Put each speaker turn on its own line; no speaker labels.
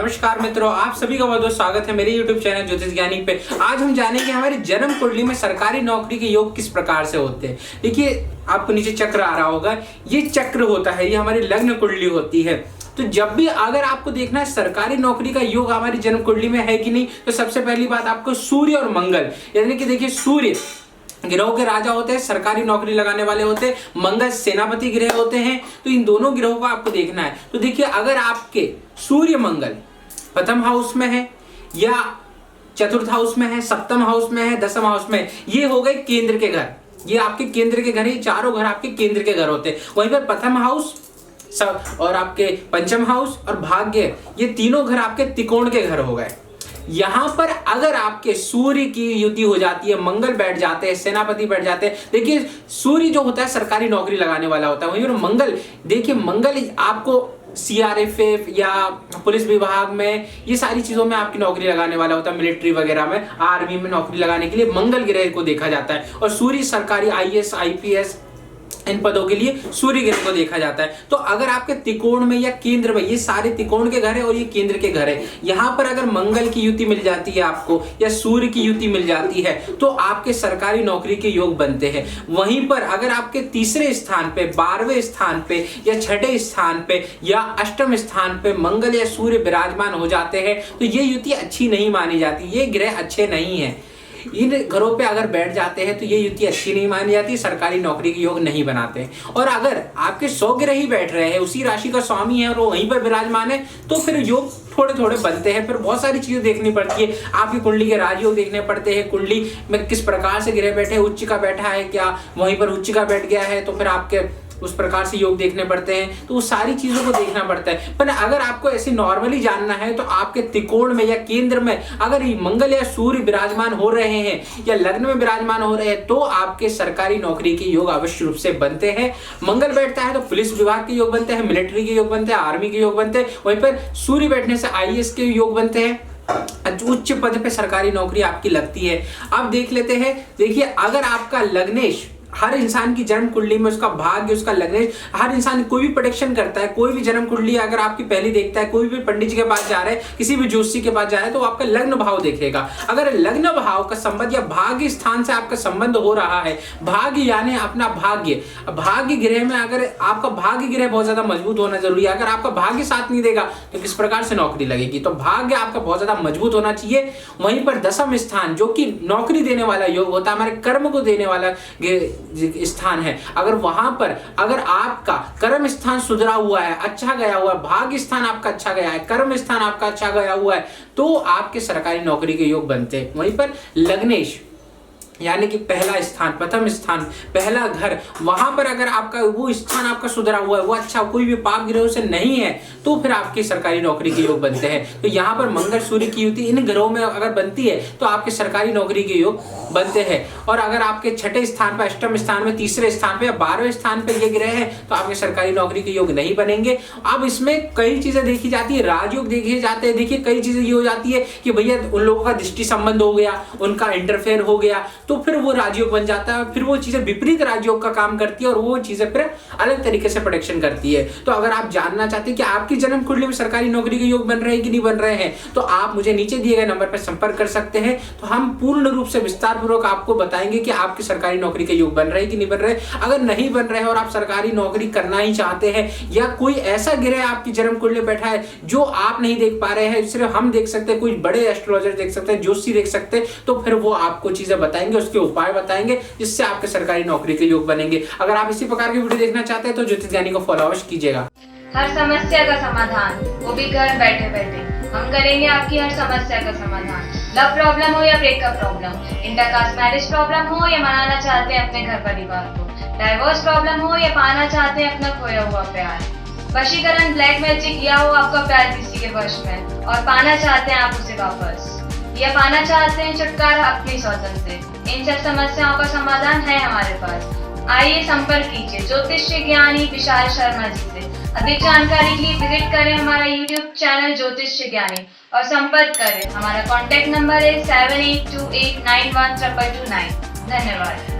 नमस्कार मित्रों, आप सभी का बहुत बहुत स्वागत है मेरे YouTube चैनल ज्योतिष ज्ञानी पे। आज हम जानेंगे हमारी जन्म कुंडली में सरकारी नौकरी के योग किस प्रकार से होते हैं। देखिए, आपको नीचे चक्र आ रहा होगा, ये चक्र होता है, ये हमारी लग्न कुंडली होती है। तो जब भी अगर आपको देखना है सरकारी नौकरी का योग हमारी जन्म कुंडली में है कि नहीं, तो सबसे पहली बात आपको सूर्य और मंगल, यानी कि देखिए सूर्य ग्रहों के राजा होते हैं, सरकारी नौकरी लगाने वाले होते हैं, मंगल सेनापति ग्रह होते हैं। तो इन दोनों ग्रहों को आपको देखना है। तो देखिए, अगर आपके सूर्य मंगल प्रथम हाउस में है या चतुर्थ हाउस में है, सप्तम हाउस में है, दसम हाउस में, ये हो गए केंद्र के घर। ये आपके केंद्र के घर है, चारों घर आपके केंद्र के घर होते हैं। वहीं पर प्रथम हाउस और आपके पंचम हाउस और भाग्य, ये तीनों घर आपके त्रिकोण के घर हो गए। यहां पर अगर आपके सूर्य की युति हो जाती है, मंगल बैठ जाते हैं, सेनापति बैठ जाते हैं। देखिए, सूर्य जो होता है सरकारी नौकरी लगाने वाला होता है, वहीं पर मंगल, देखिए मंगल आपको CRFF या पुलिस विभाग में, ये सारी चीजों में आपकी नौकरी लगाने वाला होता है। मिलिट्री वगैरह में, आर्मी में नौकरी लगाने के लिए मंगल ग्रह को देखा जाता है। और सूर्य सरकारी IAS IPS इन पदों के लिए सूर्य ग्रह को देखा जाता है। तो अगर आपके त्रिकोण में या केंद्र में, ये सारे त्रिकोण के घर है और ये केंद्र के घर है, यहाँ पर अगर मंगल की युति मिल जाती है आपको या सूर्य की युति मिल जाती है, तो आपके सरकारी नौकरी के योग बनते हैं। वहीं पर अगर आपके तीसरे स्थान पे, 12वें स्थान पे या छठे स्थान पे या अष्टम स्थान पे मंगल या सूर्य विराजमान हो जाते हैं, तो ये युति अच्छी नहीं मानी जाती, ये ग्रह अच्छे नहीं है। इन घरों पे अगर बैठ जाते हैं तो ये युति अच्छी नहीं मानी जाती, सरकारी नौकरी के योग नहीं बनाते। और अगर आपके 100 ग्रह ही बैठ रहे हैं, उसी राशि का स्वामी है और वो वहीं पर विराजमान है, तो फिर योग थोड़े थोड़े बनते हैं। फिर बहुत सारी चीजें देखनी पड़ती है, आपकी कुंडली के राजयोग देखने पड़ते हैं, कुंडली में किस प्रकार से ग्रह बैठे, उच्च का बैठा है क्या, वहीं पर उच्च का बैठ गया है, तो फिर आपके उस प्रकार से योग देखने पड़ते हैं। तो उस सारी चीजों को देखना पड़ता है। पर अगर आपको ऐसे नॉर्मली जानना है, तो आपके त्रिकोण में या केंद्र में अगर मंगल या सूर्य विराजमान हो रहे हैं या लग्न में विराजमान हो रहे हैं, तो आपके सरकारी नौकरी के योग अवश्य रूप से बनते हैं। मंगल बैठता है तो पुलिस विभाग के योग बनते हैं, मिलिट्री के योग बनते हैं, आर्मी के योग बनते हैं। वहीं पर सूर्य बैठने से IAS के योग बनते हैं, उच्च पद पे सरकारी नौकरी आपकी लगती है। अब देख लेते हैं। देखिए, अगर आपका लग्नेश, हर इंसान की जन्म कुंडली में उसका भाग्य, उसका लग्नेश, हर इंसान कोई भी प्रेडिक्शन करता है, कोई भी जन्म कुंडली अगर आपकी पहली देखता है, कोई भी पंडित जी के पास जा रहे हैं, किसी भी ज्योतिषी के पास जा रहे हैं, तो आपका लग्न भाव देखेगा। अगर लग्न भाव का संबंध या भाग्य स्थान से आपका संबंध हो रहा है, भाग्य यानी अपना भाग्य, भाग्य ग्रह में अगर आपका भाग्य ग्रह बहुत ज्यादा मजबूत होना जरूरी है। अगर आपका भाग्य साथ नहीं देगा तो किस प्रकार से नौकरी लगेगी। तो भाग्य आपका बहुत ज्यादा मजबूत होना चाहिए। वहीं पर दसम स्थान, जो कि नौकरी देने वाला योग होता है, हमारे कर्म को देने वाला स्थान है, अगर वहां पर अगर आपका कर्म स्थान सुधरा हुआ है, अच्छा गया हुआ है, भाग्य स्थान आपका अच्छा गया है, कर्म स्थान आपका अच्छा गया हुआ है, तो आपके सरकारी नौकरी के योग बनते हैं। वहीं पर लग्नेश यानी कि पहला स्थान, प्रथम स्थान, पहला घर, वहां पर अगर आपका वो स्थान आपका सुधरा हुआ है, वो अच्छा, कोई भी पाप ग्रहों से नहीं है, तो फिर आपकी सरकारी नौकरी के योग बनते हैं। तो यहाँ पर मंगल सूर्य की युति इन ग्रहों में अगर बनती है, तो आपके सरकारी नौकरी के योग बनते हैं। और अगर आपके छठे स्थान पर, अष्टम स्थान में, तीसरे स्थान पे या 12वें स्थान पे ये ग्रह है, तो आपके सरकारी नौकरी के योग नहीं बनेंगे। अब इसमें कई चीजें देखी जाती है, राजयोग देखे जाते हैं। देखिए, कई चीजें ये हो जाती है कि भैया उन लोगों का दृष्टि संबंध हो गया, उनका इंटरफेयर हो गया, तो फिर वो राजयोग बन जाता है। फिर वो चीजें विपरीत राजयोग का काम करती है और वो चीजें फिर अलग तरीके से प्रेडिक्शन करती है। तो अगर आप जानना चाहते हैं कि आपकी जन्म कुंडली में सरकारी नौकरी के योग बन रहे हैं कि नहीं बन रहे हैं, तो आप मुझे नीचे दिए गए नंबर पर संपर्क कर सकते हैं। तो हम पूर्ण रूप से विस्तार पूर्वक आपको बताएंगे कि आपकी सरकारी नौकरी के योग बन रहे हैं कि नहीं बन रहे। अगर नहीं बन रहे और आप सरकारी नौकरी करना ही चाहते हैं, या कोई ऐसा ग्रह आपकी जन्म कुंडली में बैठा है जो आप नहीं देख पा रहे हैं, सिर्फ हम देख सकते हैं, कोई बड़े एस्ट्रोलॉजर देख सकते हैं, ज्योतिषी देख सकते हैं, तो फिर वो आपको चीजें बताएंगे, उसके उपाय बताएंगे, जिससे आपके सरकारी नौकरी के योग बनेंगे। अगर आप इसी प्रकार की वीडियो देखना चाहते हैं तो ज्योतिष ज्ञानी को फॉलो अवश्य कीजिएगा।
हर समस्या का समाधान, वो भी घर बैठे बैठे। हम करेंगे आपकी हर समस्या का समाधान। लव प्रॉब्लम हो या breakup problem, intercaste marriage problem हो या मनाना चाहते हैं अपने घर परिवार को, डाइवोर्स प्रॉब्लम हो या पाना चाहते हैं अपना खोया हुआ प्यार, वशीकरण, ब्लैक मैजिक, या हो आपका प्यार किसी के वश में और पाना चाहते हैं आप उसे वापस, या पाना चाहते हैं छुटकारा अपनी स्वजन से, इन सब समस्याओं का समाधान है हमारे पास। आइए संपर्क कीजिए ज्योतिष ज्ञानी विशाल शर्मा जी से। अधिक जानकारी के लिए विजिट करें हमारा YouTube चैनल ज्योतिष ज्ञानी और संपर्क करें। हमारा कॉन्टैक्ट नंबर है 7828912229। धन्यवाद।